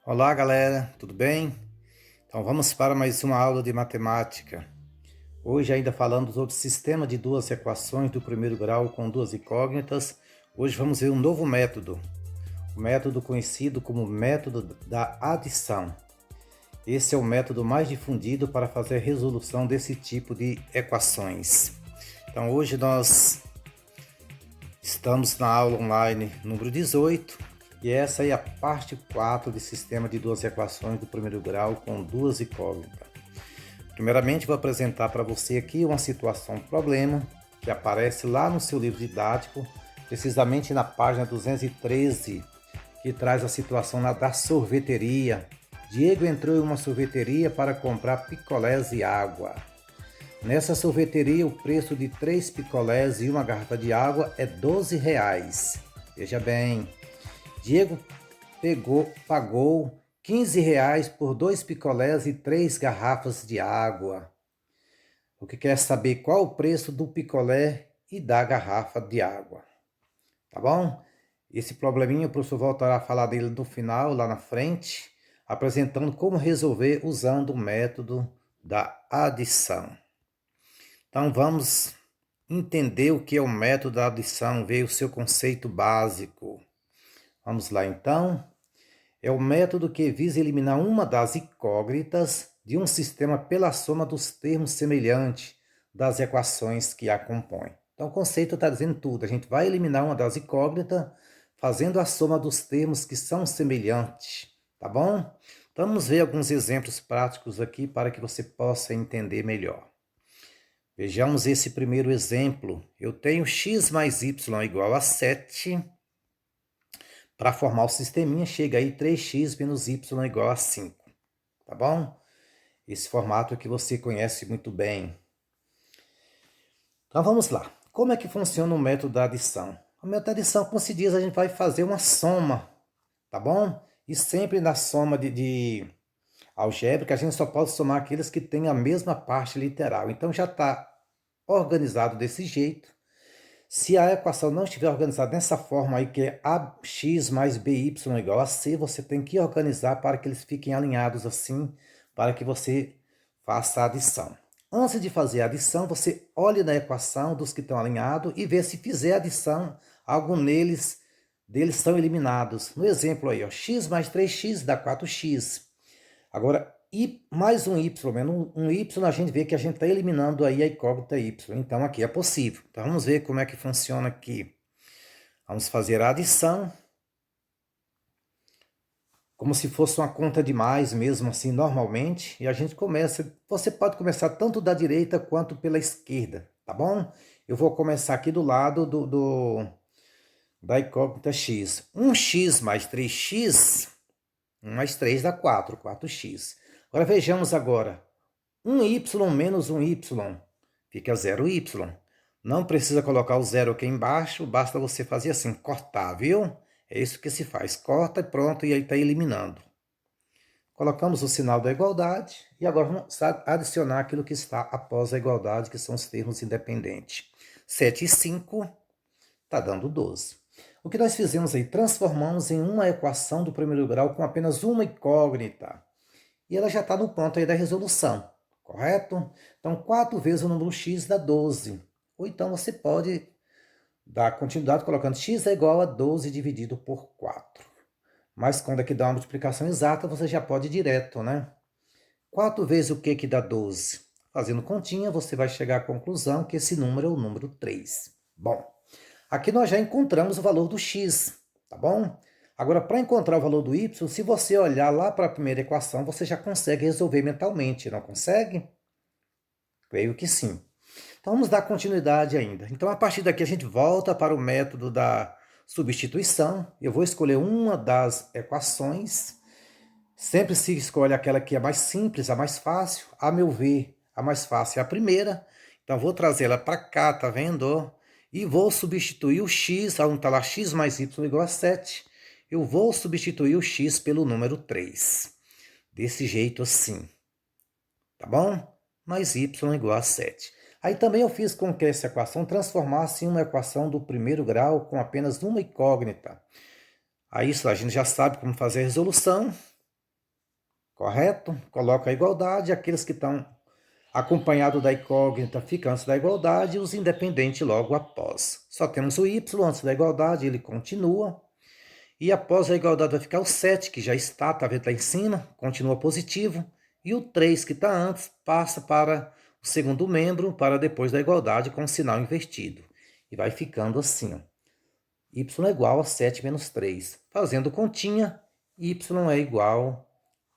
Olá, galera, tudo bem? Então vamos para mais uma aula de matemática. Hoje ainda falando sobre o sistema de duas equações do primeiro grau com duas incógnitas. Hoje vamos ver um novo método, o método conhecido como método da adição. Esse é o método mais difundido para fazer a resolução desse tipo de equações. Então hoje nós estamos na aula online número 18 e essa é a parte 4 de sistema de duas equações do primeiro grau com duas incógnitas. Primeiramente, vou apresentar para você aqui uma situação problema que aparece lá no seu livro didático, precisamente na página 213, que traz a situação da sorveteria. Diego entrou em uma sorveteria para comprar picolés e água. Nessa sorveteria, o preço de 3 picolés e uma garrafa de água é R$ 12. Veja bem, Diego pagou R$ 15 por 2 picolés e 3 garrafas de água. O que quer saber qual o preço do picolé e da garrafa de água. Tá bom? Esse probleminha o professor voltará a falar dele no final, lá na frente, apresentando como resolver usando o método da adição. Então vamos entender o que é o método da adição, ver o seu conceito básico. Vamos lá então. É o método que visa eliminar uma das incógnitas de um sistema pela soma dos termos semelhantes das equações que a compõem. Então o conceito está dizendo tudo. A gente vai eliminar uma das incógnitas fazendo a soma dos termos que são semelhantes, tá bom? Então vamos ver alguns exemplos práticos aqui para que você possa entender melhor. Vejamos esse primeiro exemplo. Eu tenho x mais y igual a 7. Para formar o sisteminha, chega aí 3x menos y igual a 5. Tá bom? Esse formato que você conhece muito bem. Então vamos lá. Como é que funciona o método da adição? O método da adição, como se diz, a gente vai fazer uma soma. Tá bom? E sempre na soma de algébrica, a gente só pode somar aqueles que têm a mesma parte literal. Então já está organizado desse jeito. Se a equação não estiver organizada dessa forma aí, que é ax mais by igual a c, você tem que organizar para que eles fiquem alinhados assim, para que você faça a adição. Antes de fazer a adição, você olhe na equação dos que estão alinhados e vê se fizer a adição, algum deles são eliminados. No exemplo aí, ó, x mais 3x dá 4x. Agora, e mais um y, menos um y, a gente vê que a gente está eliminando aí a incógnita y. Então, aqui é possível. Então, vamos ver como é que funciona aqui. Vamos fazer a adição. Como se fosse uma conta de mais mesmo, assim, normalmente. E a gente começa, você pode começar tanto da direita quanto pela esquerda, tá bom? Eu vou começar aqui do lado da incógnita x. 1x mais 3x, 1 mais 3 dá 4, 4x. Agora vejamos agora. 1y menos 1y fica 0y. Não precisa colocar o zero aqui embaixo, basta você fazer assim, cortar, viu? É isso que se faz, corta e pronto, e aí está eliminando. Colocamos o sinal da igualdade e agora vamos adicionar aquilo que está após a igualdade, que são os termos independentes. 7 e 5 está dando 12. O que nós fizemos aí? Transformamos em uma equação do primeiro grau com apenas uma incógnita. E ela já está no ponto aí da resolução, correto? Então, 4 vezes o número x dá 12. Ou então você pode dar continuidade colocando x é igual a 12 dividido por 4. Mas quando aqui dá uma multiplicação exata, você já pode ir direto, né? 4 vezes o que dá 12? Fazendo continha, você vai chegar à conclusão que esse número é o número 3. Bom, aqui nós já encontramos o valor do x, tá bom? Agora, para encontrar o valor do y, se você olhar lá para a primeira equação, você já consegue resolver mentalmente, não consegue? Creio que sim. Então, vamos dar continuidade ainda. Então, a partir daqui, a gente volta para o método da substituição. Eu vou escolher uma das equações. Sempre se escolhe aquela que é mais simples, a mais fácil. A meu ver, a mais fácil é a primeira. Então, vou trazer ela para cá, tá vendo? E vou substituir o x, onde está lá x mais y igual a 7. Eu vou substituir o x pelo número 3. Desse jeito assim. Tá bom? Mais y igual a 7. Aí também eu fiz com que essa equação transformasse em uma equação do primeiro grau com apenas uma incógnita. Aí isso a gente já sabe como fazer a resolução. correto? Coloca a igualdade, aqueles que estão acompanhados da incógnita ficam antes da igualdade e os independentes logo após. Só temos o y antes da igualdade, ele continua. E após a igualdade vai ficar o 7, que já está, tá vendo lá em cima, continua positivo. E o 3, que está antes, passa para o segundo membro, para depois da igualdade, com o sinal invertido. E vai ficando assim, ó. Y é igual a 7 menos 3. Fazendo continha, y é igual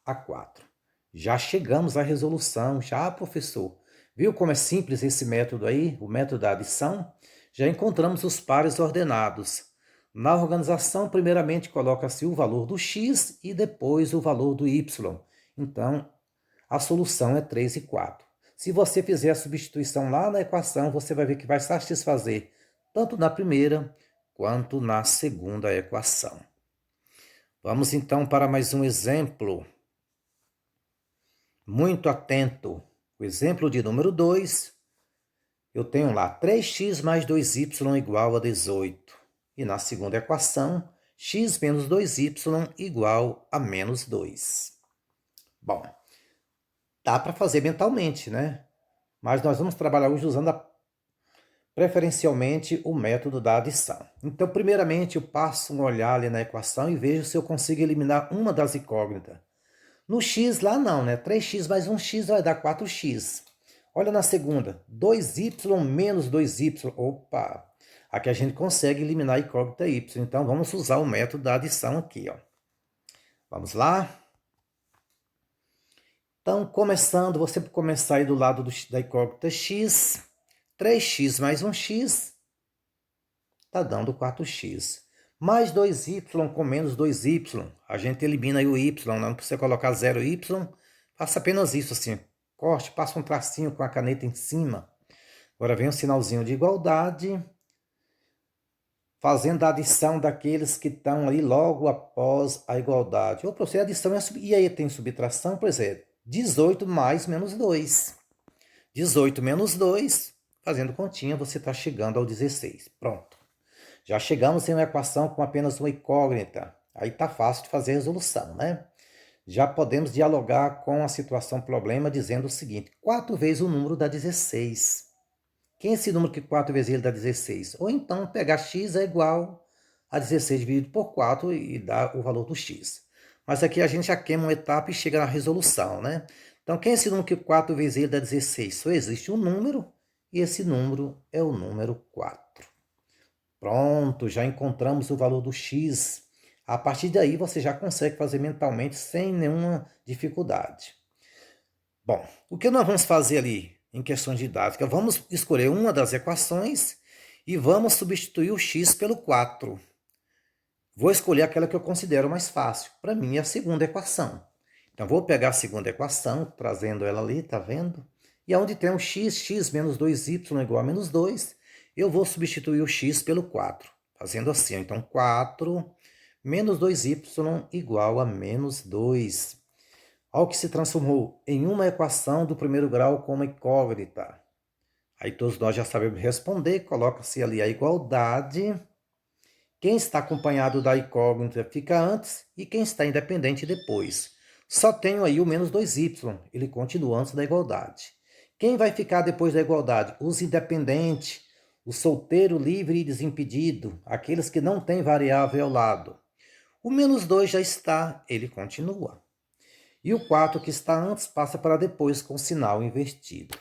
a 4. Já chegamos à resolução. Já, professor, viu como é simples esse método aí, o método da adição? Já encontramos os pares ordenados. Na organização, primeiramente coloca-se o valor do x e depois o valor do y. Então, a solução é 3 e 4. Se você fizer a substituição lá na equação, você vai ver que vai satisfazer tanto na primeira quanto na segunda equação. Vamos então para mais um exemplo. Muito atento. O exemplo de número 2. Eu tenho lá 3x mais 2y igual a 18. E na segunda equação, x menos 2y igual a menos 2. Bom, dá para fazer mentalmente, né? Mas nós vamos trabalhar hoje usando preferencialmente o método da adição. Então, primeiramente, eu passo um olhar ali na equação e vejo se eu consigo eliminar uma das incógnitas. No x lá não, né? 3x mais 1x vai dar 4x. Olha na segunda, 2y menos 2y. Opa! Aqui a gente consegue eliminar a incógnita y. Então, vamos usar o método da adição aqui, ó. Vamos lá? Então, começando, você começar aí do lado da incógnita x. 3x mais 1x está dando 4x. Mais 2y com menos 2y. A gente elimina aí o y, não precisa colocar 0y. Faça apenas isso assim. Corte, passa um tracinho com a caneta em cima. Agora vem o sinalzinho de igualdade. Fazendo a adição daqueles que estão ali logo após a igualdade. Ou procede a adição e aí tem subtração, pois é, 18 mais menos 2. 18 menos 2, fazendo continha, você está chegando ao 16. Pronto. Já chegamos em uma equação com apenas uma incógnita. Aí está fácil de fazer a resolução, né? Já podemos dialogar com a situação problema dizendo o seguinte: 4 vezes o número dá 16. Quem é esse número que 4 vezes ele dá 16? Ou então pegar x é igual a 16 dividido por 4 e dar o valor do x. Mas aqui a gente já queima uma etapa e chega na resolução, né? Então, quem é esse número que 4 vezes ele dá 16? Só existe um número e esse número é o número 4. Pronto, já encontramos o valor do x. A partir daí você já consegue fazer mentalmente sem nenhuma dificuldade. Bom, o que nós vamos fazer ali em questões didáticas? Vamos escolher uma das equações e vamos substituir o x pelo 4. Vou escolher aquela que eu considero mais fácil. Para mim é a segunda equação. Então vou pegar a segunda equação, trazendo ela ali, tá vendo? E onde tem o x menos 2y igual a menos 2, eu vou substituir o x pelo 4. Fazendo assim, então 4 menos 2y igual a menos 2. Olha o que se transformou em uma equação do primeiro grau com uma incógnita. Aí todos nós já sabemos responder, coloca-se ali a igualdade. Quem está acompanhado da incógnita fica antes e quem está independente depois. Só tenho aí o menos 2y, ele continua antes da igualdade. Quem vai ficar depois da igualdade? Os independentes, o solteiro, livre e desimpedido, aqueles que não têm variável ao lado. O menos 2 já está, ele continua. E o 4 que está antes passa para depois com o sinal invertido.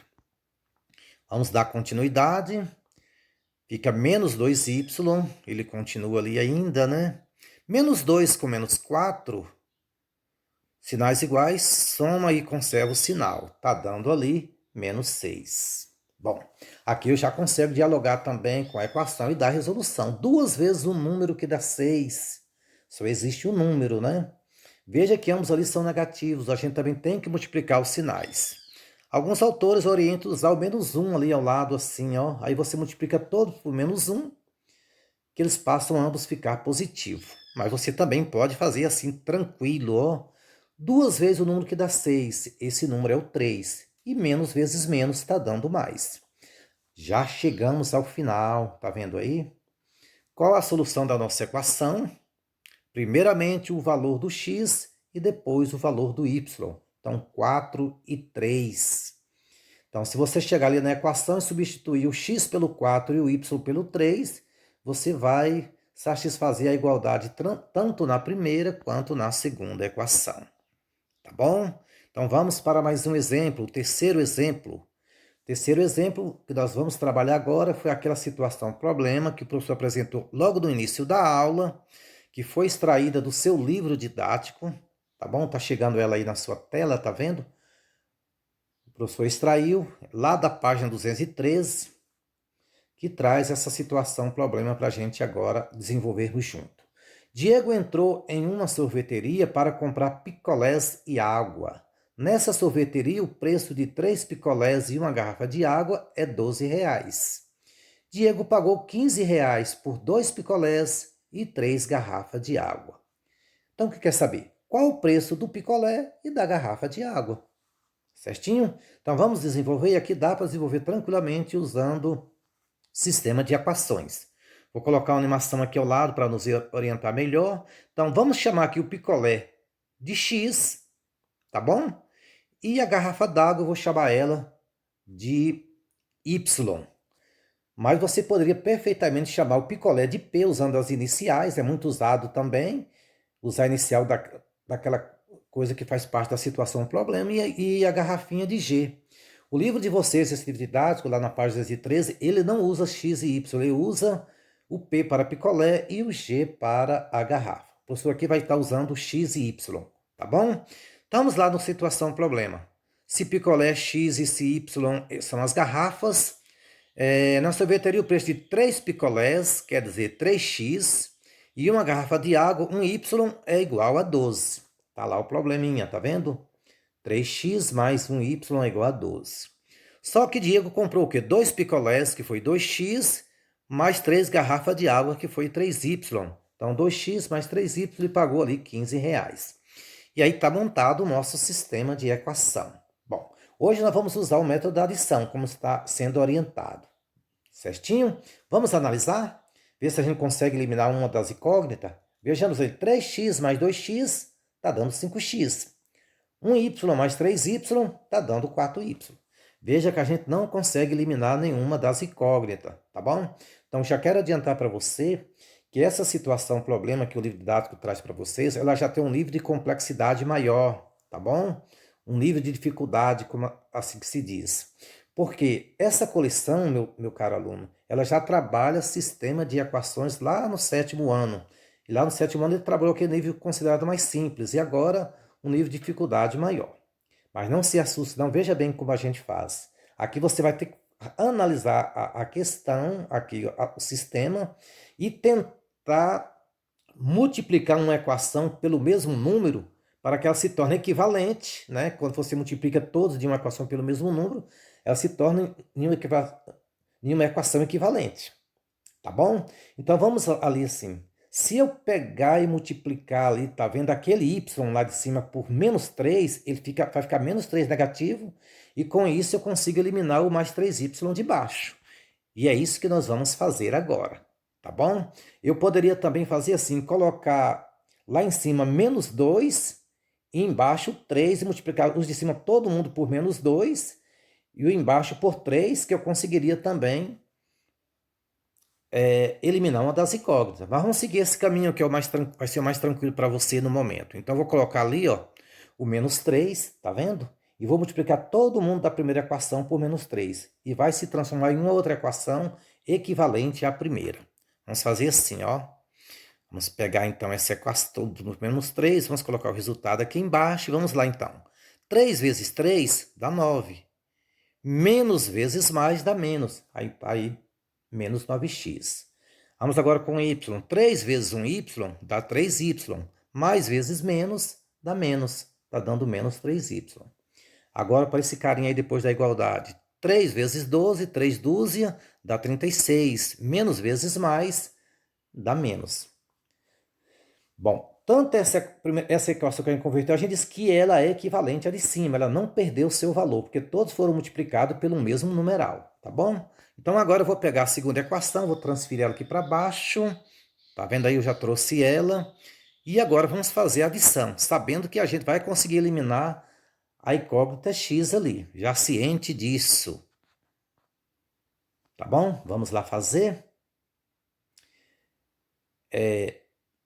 Vamos dar continuidade. Fica menos 2y, ele continua ali ainda, né? Menos 2 com menos 4, sinais iguais, soma e conserva o sinal. Tá dando ali menos 6. Bom, aqui eu já consigo dialogar também com a equação e dar a resolução. 2 vezes o número que dá 6. Só existe um número, né? Veja que ambos ali são negativos, a gente também tem que multiplicar os sinais. Alguns autores orientam usar o menos 1 ali ao lado, assim, ó. Aí você multiplica todos por menos 1, que eles passam a ambos ficar positivo. Mas você também pode fazer assim, tranquilo, ó. 2 vezes o número que dá 6, esse número é o 3. E menos vezes menos está dando mais. Já chegamos ao final, tá vendo aí? Qual a solução da nossa equação? Primeiramente, o valor do x e depois o valor do y. Então, 4 e 3. Então, se você chegar ali na equação e substituir o x pelo 4 e o y pelo 3, você vai satisfazer a igualdade tanto na primeira quanto na segunda equação. Tá bom? Então, vamos para mais um exemplo, o terceiro exemplo. O terceiro exemplo que nós vamos trabalhar agora foi aquela situação, problema que o professor apresentou logo no início da aula, que foi extraída do seu livro didático, tá bom? Tá chegando ela aí na sua tela, tá vendo? O professor extraiu lá da página 213, que traz essa situação, problema para a gente agora desenvolvermos junto. Diego entrou em uma sorveteria para comprar picolés e água. Nessa sorveteria, o preço de 3 picolés e uma garrafa de água é R$ 12. Diego pagou R$ 15 por 2 picolés e 3 garrafas de água. Então, o que quer saber? Qual o preço do picolé e da garrafa de água? Certinho? Então, vamos desenvolver, e aqui dá para desenvolver tranquilamente usando sistema de equações. Vou colocar uma animação aqui ao lado para nos orientar melhor. Então, vamos chamar aqui o picolé de x, tá bom? E a garrafa d'água eu vou chamar ela de y. Mas você poderia perfeitamente chamar o picolé de P usando as iniciais, é muito usado também, usar a inicial daquela coisa que faz parte da situação, problema, e a garrafinha de G. O livro de vocês, esse livro didático, lá na página 213, ele não usa X e Y, ele usa o P para picolé e o G para a garrafa. O professor aqui vai estar usando X e Y, tá bom? Estamos lá no situação problema. Se picolé X e se Y são as garrafas, na sorveteria o preço de 3 picolés, quer dizer 3x, e uma garrafa de água, um y, é igual a 12. Tá lá o probleminha, tá vendo? 3x mais um y é igual a 12. Só que Diego comprou o quê? 2 picolés, que foi 2x, mais 3 garrafas de água, que foi 3y. Então, 2x mais 3y, ele pagou ali R$ 15. E aí está montado o nosso sistema de equação. Bom, hoje nós vamos usar o método da adição, como está sendo orientado. Certinho? Vamos analisar? Ver se a gente consegue eliminar uma das incógnitas. Vejamos aí, 3x mais 2x está dando 5x. 1y mais 3y está dando 4y. Veja que a gente não consegue eliminar nenhuma das incógnitas, tá bom? Então, já quero adiantar para você que essa situação, problema que o livro didático traz para vocês, ela já tem um nível de complexidade maior, tá bom? Um nível de dificuldade, como assim que se diz. Porque essa coleção, meu caro aluno, ela já trabalha sistema de equações lá no 7º ano. E lá no 7º ano ele trabalhou aquele nível considerado mais simples. E agora um nível de dificuldade maior. Mas não se assuste, não. Veja bem como a gente faz. Aqui você vai ter que analisar a questão, aqui o sistema, e tentar multiplicar uma equação pelo mesmo número para que ela se torne equivalente, né? Quando você multiplica todos de uma equação pelo mesmo número, ela se torna em uma equação equivalente. Tá bom? Então vamos ali assim. Se eu pegar e multiplicar ali, tá vendo aquele y lá de cima por menos 3, ele vai ficar menos 3 negativo, e com isso eu consigo eliminar o mais 3y de baixo. E é isso que nós vamos fazer agora, tá bom? Eu poderia também fazer assim, colocar lá em cima menos 2, e embaixo 3, e multiplicar os de cima todo mundo por menos 2, e o embaixo por 3, que eu conseguiria também eliminar uma das incógnitas. Mas vamos seguir esse caminho que vai ser o mais tranquilo para você no momento. Então, eu vou colocar ali, ó, o menos 3, tá vendo? E vou multiplicar todo mundo da primeira equação por menos 3. E vai se transformar em uma outra equação equivalente à primeira. Vamos fazer assim, ó. Vamos pegar, então, essa equação toda no menos 3. Vamos colocar o resultado aqui embaixo. Vamos lá, então. 3 vezes 3 dá 9. Menos vezes mais dá menos. Aí menos 9x. Vamos agora com y. 3 vezes 1y dá 3y. Mais vezes menos dá menos. Está dando menos 3y. Agora para esse carinha aí depois da igualdade. 3 vezes 12, 3 dúzia, dá 36. Menos vezes mais dá menos. Bom, tanto essa equação que a gente converteu, a gente diz que ela é equivalente à de cima. Ela não perdeu o seu valor, porque todos foram multiplicados pelo mesmo numeral. Tá bom? Então, agora eu vou pegar a segunda equação, vou transferir ela aqui para baixo. Tá vendo aí? Eu já trouxe ela. E agora vamos fazer a adição, sabendo que a gente vai conseguir eliminar a incógnita x ali, já ciente disso. Tá bom? Vamos lá fazer.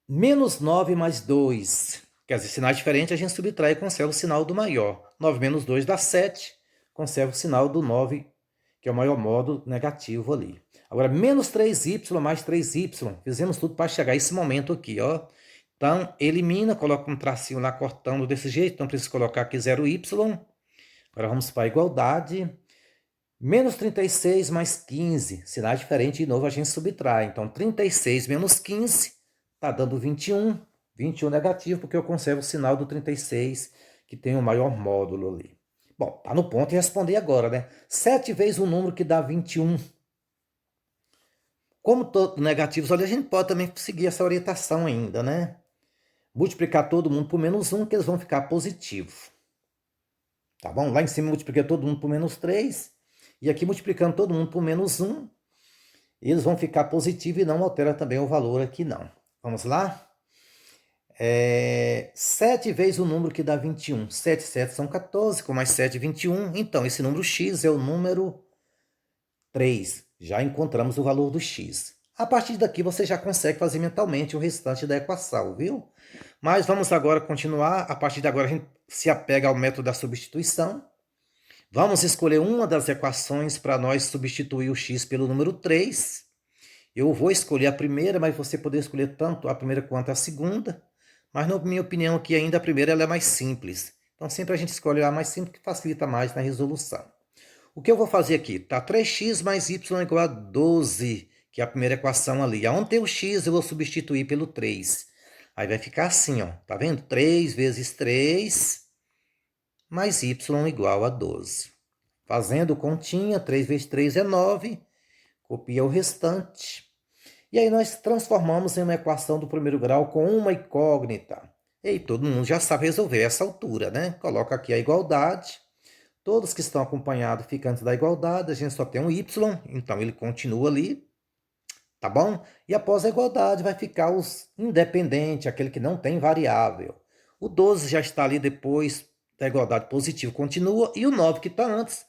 Menos 9 mais 2. Quer dizer, sinais diferentes a gente subtrai e conserva o sinal do maior. 9 menos 2 dá 7. Conserva o sinal do 9, que é o maior modo negativo ali. Agora, menos 3y mais 3y. Fizemos tudo para chegar a esse momento aqui, ó. Então, elimina, coloca um tracinho lá cortando desse jeito. Não precisa colocar aqui 0y. Agora vamos para a igualdade. Menos 36 mais 15. Sinais diferentes, de novo, a gente subtrai. Então, 36 menos 15 está dando 21. 21 negativo, porque eu conservo o sinal do 36, que tem o maior módulo ali. Bom, tá no ponto de responder agora, né? 7 vezes o número que dá 21. Como todos negativos ali, a gente pode também seguir essa orientação ainda, né? Multiplicar todo mundo por menos 1, que eles vão ficar positivos. Tá bom? Lá em cima multipliquei todo mundo por menos 3. E aqui multiplicando todo mundo por menos 1, eles vão ficar positivos e não altera também o valor aqui não. Vamos lá? 7 vezes o número que dá 21. 7 e 7 são 14, com mais 7, 21. Então, esse número x é o número 3. Já encontramos o valor do x. A partir daqui você já consegue fazer mentalmente o restante da equação, viu? Mas vamos agora continuar. A partir de agora a gente se apega ao método da substituição. Vamos escolher uma das equações para nós substituir o x pelo número 3. Eu vou escolher a primeira, mas você poder escolher tanto a primeira quanto a segunda. Mas na minha opinião aqui ainda a primeira ela é mais simples. Então sempre a gente escolhe a mais simples que facilita mais na resolução. O que eu vou fazer aqui? Tá 3x mais y igual a 12, que é a primeira equação ali. Aonde tem o x eu vou substituir pelo 3. Aí vai ficar assim, ó. Tá vendo? 3 vezes 3 mais y igual a 12. Fazendo continha, 3 vezes 3 é 9. Copia o restante. E aí nós transformamos em uma equação do primeiro grau com uma incógnita. E todo mundo já sabe resolver essa altura, né? Coloca aqui a igualdade. Todos que estão acompanhados ficam antes da igualdade. A gente só tem um y, então ele continua ali. Tá bom? E após a igualdade vai ficar os independente, aquele que não tem variável. O 12 já está ali depois da igualdade positiva, continua. E o 9 que está antes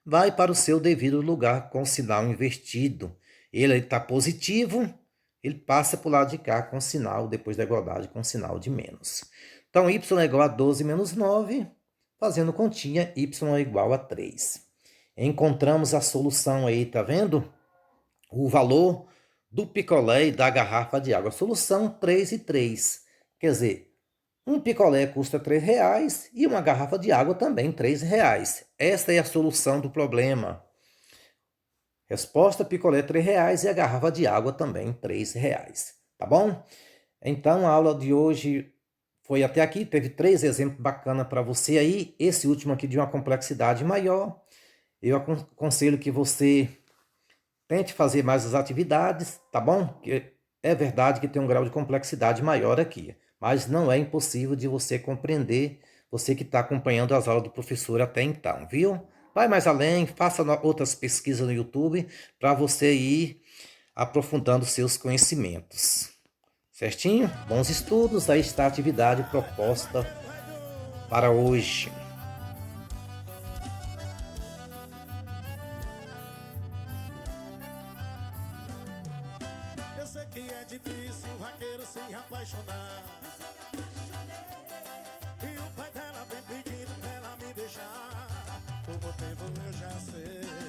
vai para o seu devido lugar com o sinal invertido. Ele está positivo, ele passa para o lado de cá com sinal, depois da igualdade, com sinal de menos. Então, y é igual a 12 menos 9, fazendo continha, y é igual a 3. Encontramos a solução aí, tá vendo? O valor do picolé e da garrafa de água. A solução 3 e 3. Quer dizer, um picolé custa R$3 e uma garrafa de água também R$3. Esta é a solução do problema. Resposta, picolé R$3 e a garrafa de água também R$3. Tá bom? Então a aula de hoje foi até aqui. Teve 3 exemplos bacanas para você aí. Esse último aqui de uma complexidade maior. Eu aconselho que você tente fazer mais as atividades, tá bom? Porque é verdade que tem um grau de complexidade maior aqui. Mas não é impossível de você compreender, você que está acompanhando as aulas do professor até então, viu? Vai mais além, faça outras pesquisas no YouTube para você ir aprofundando seus conhecimentos. Certinho? Bons estudos, aí está a atividade proposta para hoje. Eu sei que é difícil o vaqueiro se apaixonar. E o pai dela vem pedindo pra ela me deixar. Por motivo eu já sei.